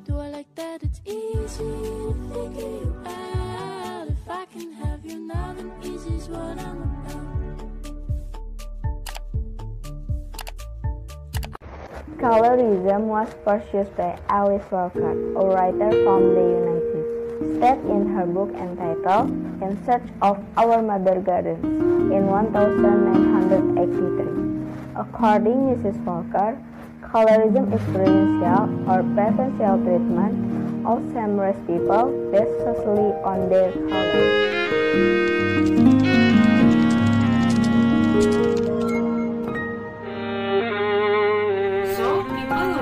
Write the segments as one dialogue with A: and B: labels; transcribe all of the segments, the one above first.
A: Do I like that it's easy to figure you out? If I can have you now, then easy's what I'm about.
B: Colorism was pursued by Alice Walker, a writer from the United States, in her book entitled In Search of Our Mother Gardens in 1983. According to Mrs. Walker, colorism is preferential or preferential treatment of same-race people based solely on their color.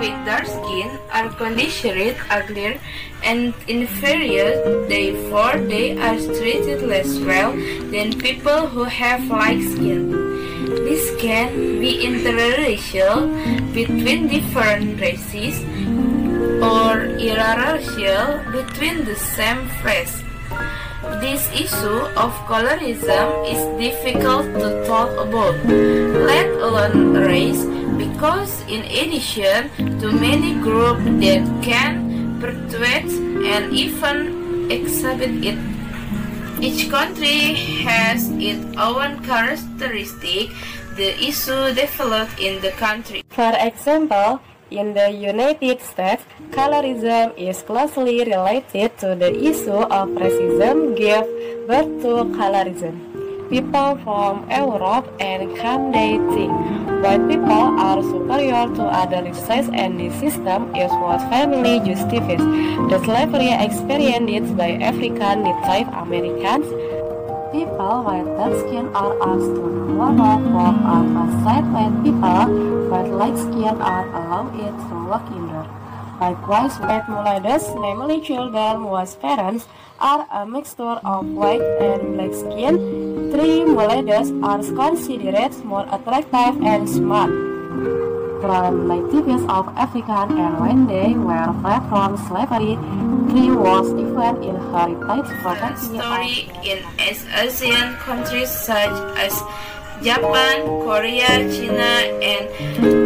C: With dark skin are considered uglier and inferior, therefore they are treated less well than people who have light skin. This can be interracial between different races or interracial between the same race. This issue of colorism is difficult to talk about, let alone race, because in addition to many groups that can perpetuate and even exhibit it, each country has its own characteristic. The issue developed in the country.
D: For example, in the United States, colorism is closely related to the issue of racism give birth to colorism. People from Europe and Canada think white people are superior to other races, and this system is what family justifies the slavery experienced by African Native Americans. People with dark skin are asked to do work alongside white people, but light skin are allowed to work indoors. Likewise, white mulattoes, namely children whose parents are a mixture of white and black skin, three mulattoes are considered more attractive and smart. From natives of Africa, and when they were fled from slavery, three was even inherited property.
C: Story in Asian countries such as Japan, Korea, China, and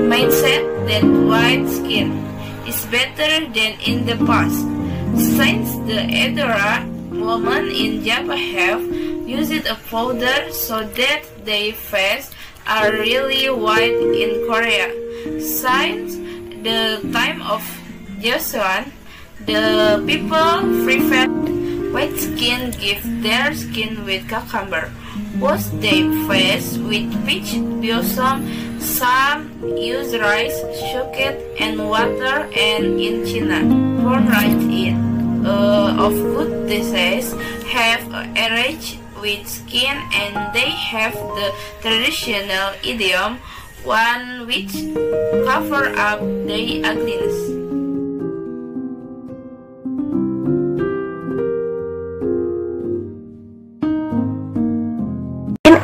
C: mindset that white skin is better than in the past. Since the era, women in Japan have used a powder so that their face are really white in Korea. Since the time of Joseon, the people preferred white skin give their skin with cucumber, wash their face with peach blossom. Some use rice, sugar, and water, and in China, born right in of good disease have a rage with skin, and they have the traditional idiom, one which cover up their ugliness.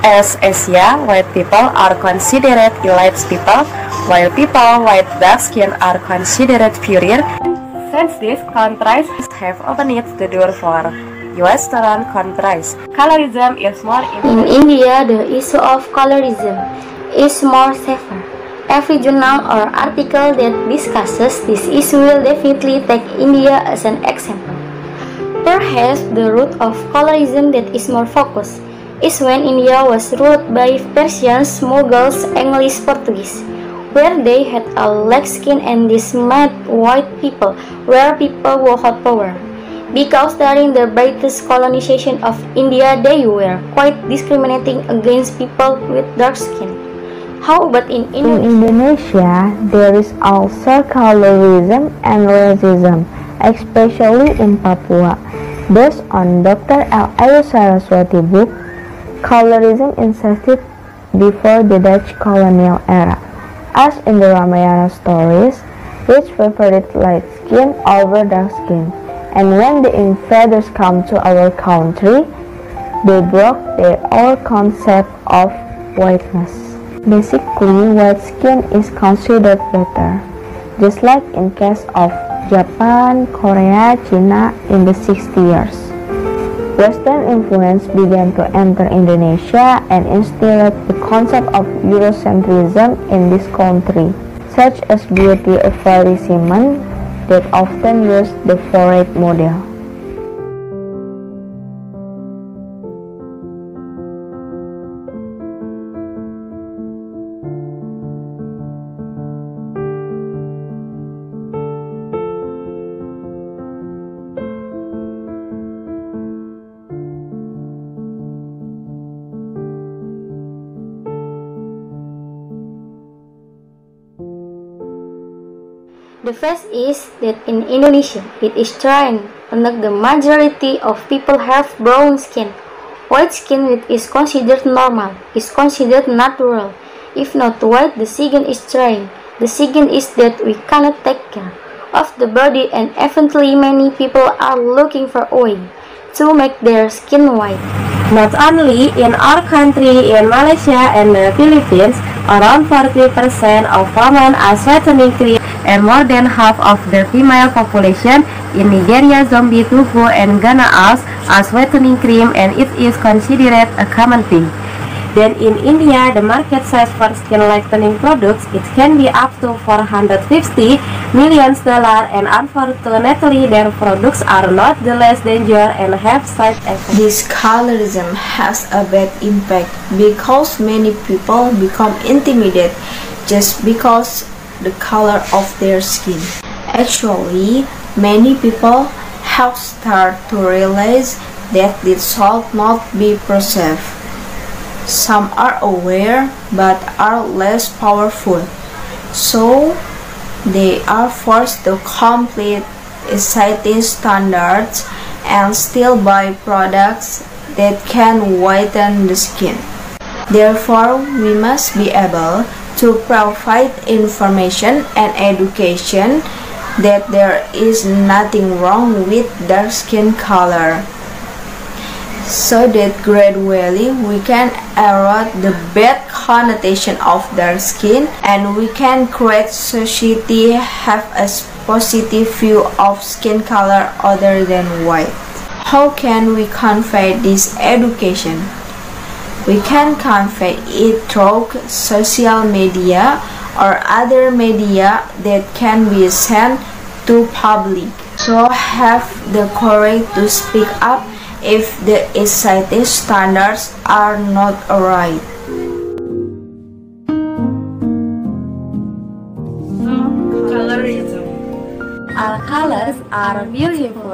D: As Asia, white people are considered elite people, while people with dark skin are considered inferior. Since these countries have opened the door for Western countries, colorism is more
E: in India. The issue of colorism is more severe. Every journal or article that discusses this issue will definitely take India as an example. Perhaps the root of colorism that is more focused is when India was ruled by Persians, Mughals, English, Portuguese, where they had a light skin, and this made white people were people who had power. Because during the British colonization of India, they were quite discriminating against people with dark skin. How about in Indonesia?
B: In Indonesia, there is also colorism and racism, especially in Papua. Based on Dr. L. Ayu Saraswati book, colorism existed before the Dutch colonial era, as in the Ramayana stories, which favored light skin over dark skin. And when the invaders come to our country, they broke their old concept of whiteness. Basically, white skin is considered better, just like in case of Japan, Korea, China in the 60s years. Western influence began to enter Indonesia and instilled the concept of Eurocentrism in this country, such as beauty establishments that often use the forehead model.
E: The first is that in Indonesia, it is trend that the majority of people have brown skin. White skin is considered normal, is considered natural. If not white, the skin is dry. The skin is that we cannot take care of the body, and eventually many people are looking for oil to make their skin white.
D: Not only in our country, in Malaysia and the Philippines, around 40% of women are whitening cream, and more than half of the female population in Nigeria, Zambia, Togo, and Ghana as whitening cream, and it is considered a common thing. Then in India, the market size for skin lightening products, it can be up to $450 million, and unfortunately their products are not the less dangerous and have side effects.
F: This colorism has a bad impact because many people become intimidated just because the color of their skin. Actually, many people have started to realize that this should not be perceived. Some are aware but are less powerful, so they are forced to complete society standards and still buy products that can whiten the skin. Therefore, we must be able to provide information and education that there is nothing wrong with dark skin color, so that gradually we can erode the bad connotation of dark skin, and we can create society have a positive view of skin color other than white. How can we convey this education? We can convey it through social media or other media that can be sent to public. So have the courage to speak up if the society standards are not right.
C: Colorism.
D: All colors are beautiful.